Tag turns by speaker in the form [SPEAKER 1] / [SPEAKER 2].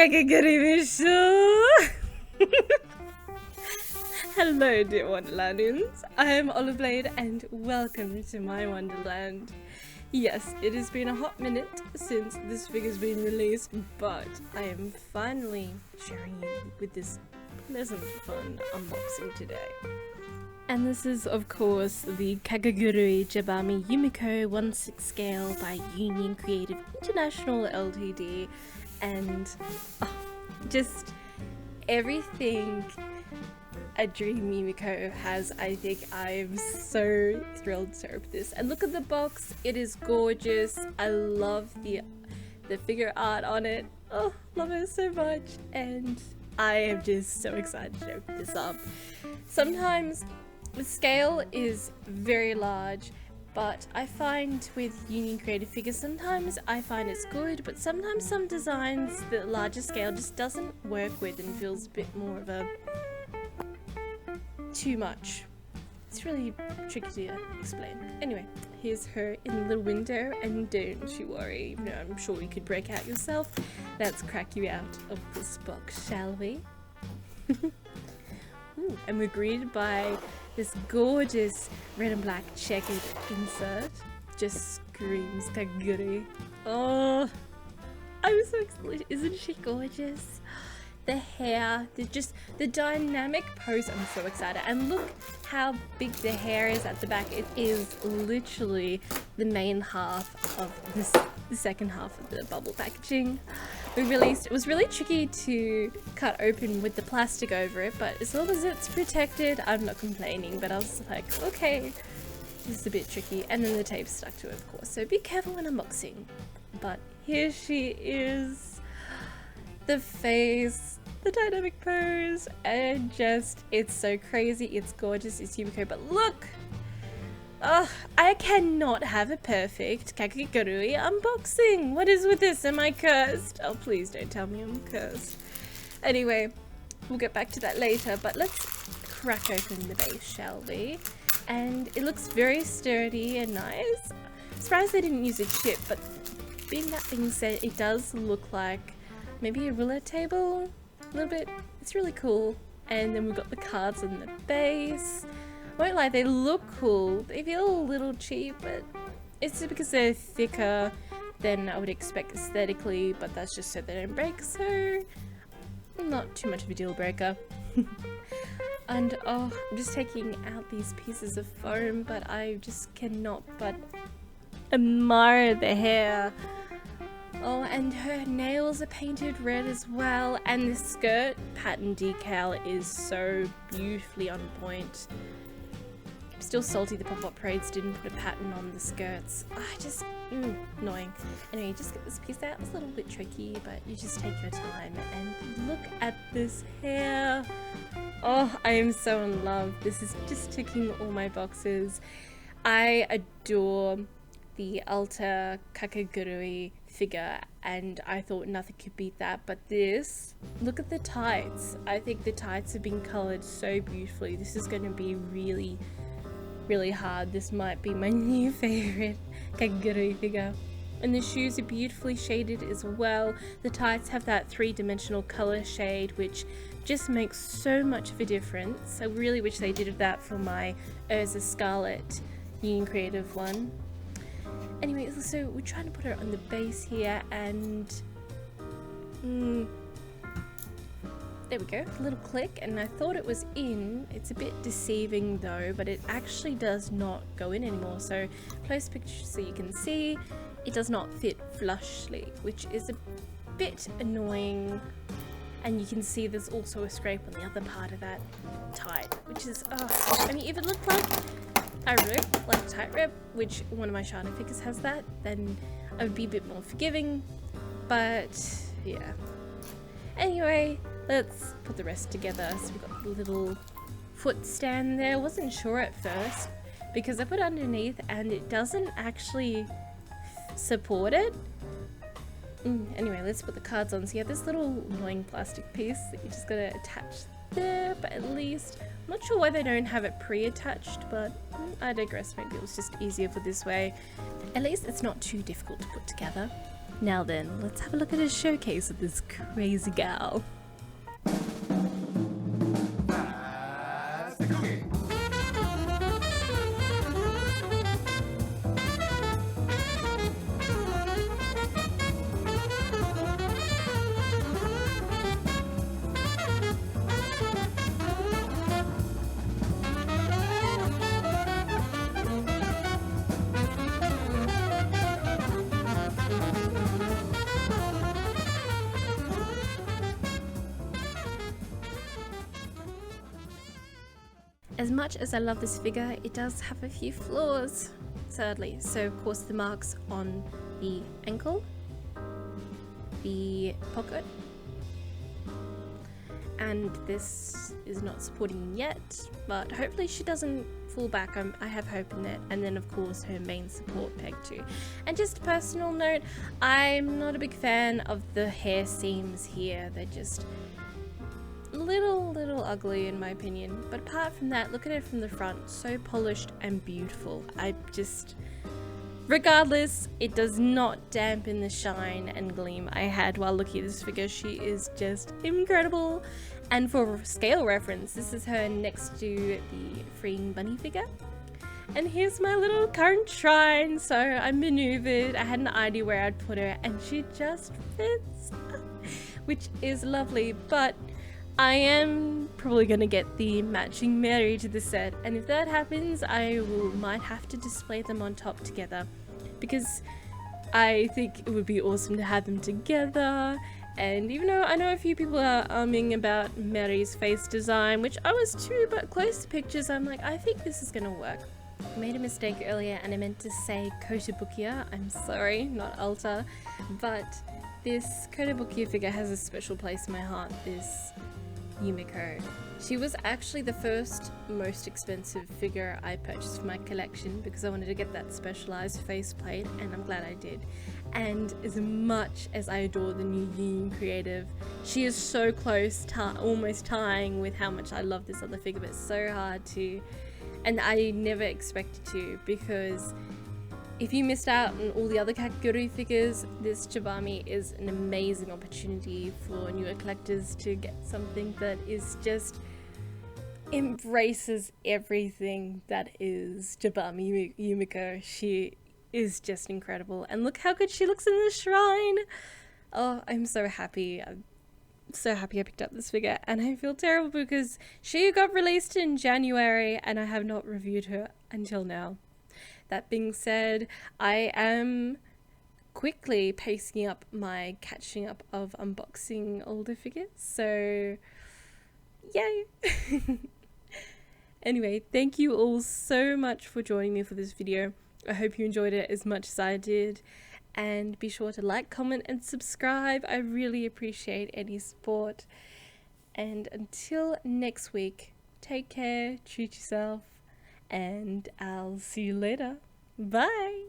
[SPEAKER 1] Kakegurui. Hello dear Wonderlandians, I am Oliveblade and welcome to my Wonderland. Yes, it has been a hot minute since this figure's been released, but I am finally sharing you with this pleasant fun unboxing today. And this is of course the Kakegurui Jabami Yumeko 1/6 scale by Union Creative International Ltd, and just everything a dream Yumeko has. I think I'm so thrilled to open this. And look at the box, it is gorgeous. I love the figure art on it. Oh, love it so much, and I am just so excited to open this up. Sometimes the scale is very large, but I find with Union Creative figures, sometimes I find it's good, but sometimes some designs the larger scale just doesn't work with and feels a bit more of a too much. It's really tricky to explain. Anyway, here's her in the little window, and don't you worry, you know, I'm sure you could break out yourself. Let's crack you out of this box, shall we? Ooh, and we're greeted by this gorgeous red and black checkered insert. Just screams Kakegurui. Oh, I'm so excited. Isn't she gorgeous? The hair, the dynamic pose, I'm so excited. And look how big the hair is at the back. It is literally the main half of the second half of the bubble packaging. It was really tricky to cut open with the plastic over it, but as long as it's protected, I'm not complaining. But I was like, okay, this is a bit tricky. And then the tape stuck to it, of course, so be careful when unboxing. But here she is. The face, the dynamic pose, and just, it's so crazy, it's gorgeous, it's Yumeko, but look! I cannot have a perfect Kakegurui unboxing! What is with this? Am I cursed? Oh, please don't tell me I'm cursed. Anyway, we'll get back to that later, but let's crack open the base, shall we? And it looks very sturdy and nice. I'm surprised they didn't use a chip, but being that being said, it does look like maybe a roulette table, a little bit. It's really cool. And then we've got the cards on the base. I won't lie, they look cool. They feel a little cheap, but it's just because they're thicker than I would expect aesthetically, but that's just so they don't break, so not too much of a deal breaker. And oh, I'm just taking out these pieces of foam, but I just cannot but admire the hair. Oh, and her nails are painted red as well, and the skirt pattern decal is so beautifully on point. I'm still salty the pop-up parades didn't put a pattern on the skirts. Annoying. Anyway, you just get this piece out. It's a little bit tricky, but you just take your time, and look at this hair. Oh, I am so in love. This is just ticking all my boxes. I adore the Alta Kakegurui figure, and I thought nothing could beat that, but this, look at the tights. I think the tights have been colored so beautifully. This is going to be really, really hard. This might be my new favorite Kakegurui figure. And the shoes are beautifully shaded as well. The tights have that three-dimensional color shade, which just makes so much of a difference. I really wish they did that for my Urza Scarlet Union Creative one. Anyway, so we're trying to put her on the base here, and there we go, a little click, and I thought it was in. It's a bit deceiving though, but it actually does not go in anymore. So close picture so you can see it does not fit flushly, which is a bit annoying. And you can see there's also a scrape on the other part of that tight, which is, I mean, if it looked like a rip, like a tight rip, which one of my Shana figures has that, then I would be a bit more forgiving, but yeah. Anyway, let's put the rest together. So we've got the little foot stand there. I wasn't sure at first because I put it underneath and it doesn't actually support it. Anyway, let's put the cards on. So you have this little annoying plastic piece that you just gotta attach there, but at least, I'm not sure why they don't have it pre-attached, but I digress. Maybe it was just easier for this way. At least it's not too difficult to put together. Now then, let's have a look at a showcase of this crazy gal. As much as I love this figure, it does have a few flaws, sadly. So of course the marks on the ankle, the pocket, and this is not supporting yet, but hopefully she doesn't fall back. I have hope in that. And then of course her main support peg too. And just a personal note, I'm not a big fan of the hair seams here. They're just little ugly in my opinion, but apart from that, look at it from the front, so polished and beautiful. Regardless, it does not dampen the shine and gleam I had while looking at this figure. She is just incredible. And for scale reference, this is her next to the freeing bunny figure. And here's my little current shrine. So I maneuvered, I had an idea where I'd put her, and she just fits, which is lovely. But I am probably going to get the matching Mary to the set, and if that happens I might have to display them on top together, because I think it would be awesome to have them together. And even though I know a few people are about Mary's face design, which I was too, but close to pictures I'm like, I think this is going to work. I made a mistake earlier and I meant to say Kotobukiya, I'm sorry, not Alta, but this Kotobukiya figure has a special place in my heart, this Yumeko. She was actually the first most expensive figure I purchased for my collection because I wanted to get that specialized faceplate, and I'm glad I did. And as much as I adore the new Yum creative, she is so close to almost tying with how much I love this other figure, but it's so hard to, and I never expected to, because if you missed out on all the other Kakegurui figures, this Jabami is an amazing opportunity for newer collectors to get something that is just embraces everything that is Jabami Yumeko. She is just incredible, and look how good she looks in the shrine. Oh, I'm so happy. I'm so happy I picked up this figure, and I feel terrible because she got released in January and I have not reviewed her until now. That being said, I am quickly pacing up my catching up of unboxing older figures, so yay! Anyway, thank you all so much for joining me for this video. I hope you enjoyed it as much as I did, and be sure to like, comment and subscribe. I really appreciate any support, and until next week, take care, treat yourself, and I'll see you later. Bye!